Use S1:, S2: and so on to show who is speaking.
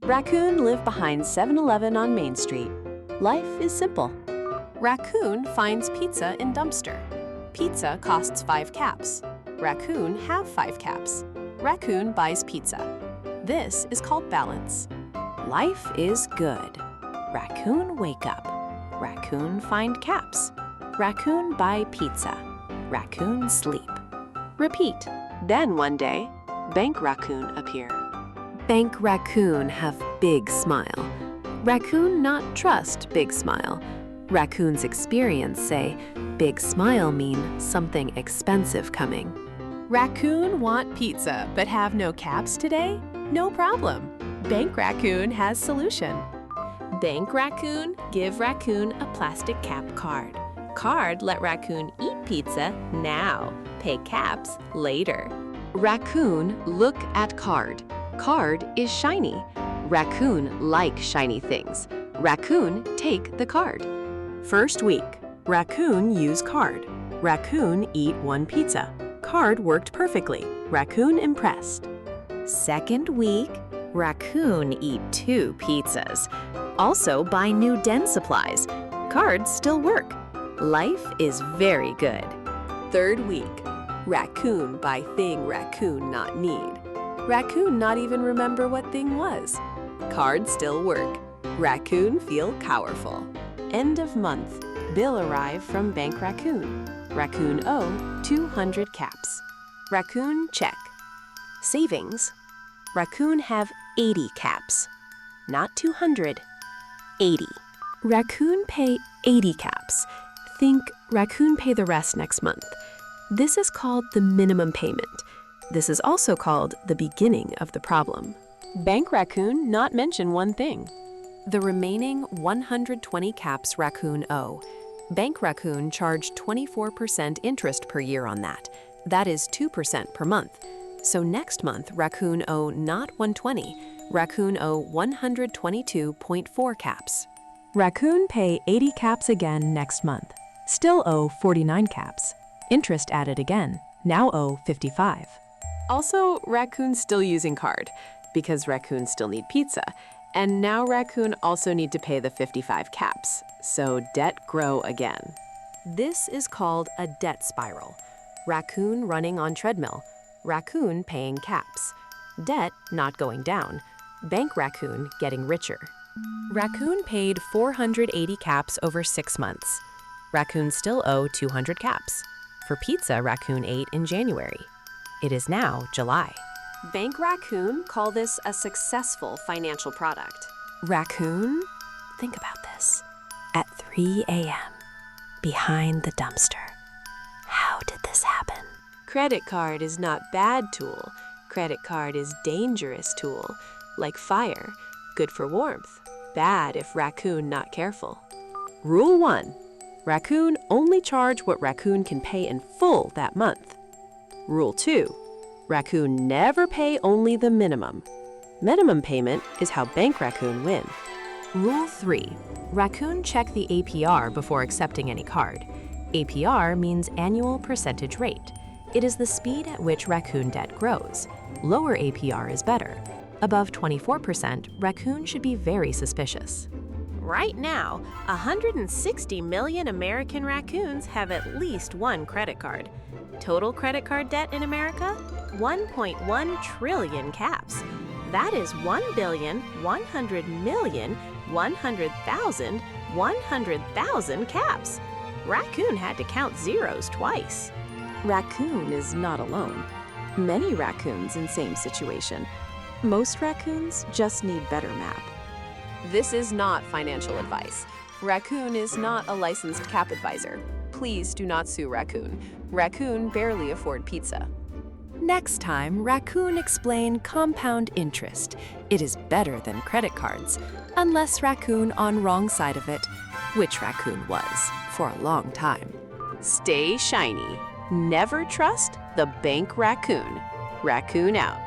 S1: Raccoon live behind 7-Eleven on Main Street. Life is simple. Raccoon finds pizza in dumpster. Pizza costs 5 caps. Raccoon have 5 caps. Raccoon buys pizza. This is called balance. Life is good. Raccoon wake up. Raccoon find caps. Raccoon buy pizza. Raccoon sleep. Repeat. Then one day, Bank Raccoon appear. Bank Raccoon have big smile. Raccoon not trust big smile. Raccoon's experience say big smile mean something expensive coming. Raccoon want pizza but have no caps today? No problem. Bank Raccoon has solution. Bank Raccoon give Raccoon a plastic cap card. Card let Raccoon eat pizza now. Pay caps later. Raccoon look at card. Card is shiny. Raccoon like shiny things. Raccoon take the card. First week, Raccoon use card. Raccoon eat 1 pizza. Card worked perfectly. Raccoon impressed. Second week, Raccoon eat 2 pizzas. Also buy new den supplies. Cards still work. Life is very good. Third week, Raccoon buy thing Raccoon not need. Raccoon not even remember what thing was. Cards still work. Raccoon feel powerful. End of month. Bill arrive from Bank Raccoon. Raccoon owe 200 caps. Raccoon check. Savings. Raccoon have 80 caps. Not 200. 80. Raccoon pay 80 caps. Think Raccoon pay the rest next month. This is called the minimum payment. This is also called the beginning of the problem. Bank Raccoon not mention one thing. The remaining 120 caps Raccoon owe. Bank Raccoon charge 24% interest per year on that. That is 2% per month. So next month, Raccoon owe not 120. Raccoon owe 122.4 caps. Raccoon pay 80 caps again next month. Still owe 49 caps. Interest added again. Now owe 55. Also, Raccoon's still using card because Raccoon still need pizza. And now Raccoon also need to pay the 55 caps. So debt grow again. This is called a debt spiral. Raccoon running on treadmill. Raccoon paying caps. Debt not going down. Bank Raccoon getting richer. Raccoon paid 480 caps over 6 months. Raccoon still owe 200 caps. For pizza Raccoon ate in January. It is now July. Bank Raccoon call this a successful financial product. Raccoon, think about this. At 3 a.m., behind the dumpster. How did this happen? Credit card is not bad tool. Credit card is dangerous tool. Like fire, good for warmth. Bad if Raccoon not careful. Rule 1. Raccoon only charge what Raccoon can pay in full that month. Rule 2. Raccoon never pay only the minimum. Minimum payment is how Bank Raccoon win. Rule 3. Raccoon check the APR before accepting any card. APR means annual percentage rate. It is the speed at which Raccoon debt grows. Lower APR is better. Above 24%, Raccoon should be very suspicious. Right now, 160 million American raccoons have at least 1 credit card. Total credit card debt in America? 1.1 trillion caps. That is 1,100,100,000 caps. Raccoon had to count zeros twice. Raccoon is not alone. Many raccoons in same situation. Most raccoons just need better map. This is not financial advice. Raccoon is not a licensed cap advisor. Please do not sue Raccoon. Raccoon barely afford pizza. Next time, Raccoon explain compound interest. It is better than credit cards, unless Raccoon on wrong side of it, which Raccoon was for a long time. Stay shiny. Never trust the Bank Raccoon. Raccoon out.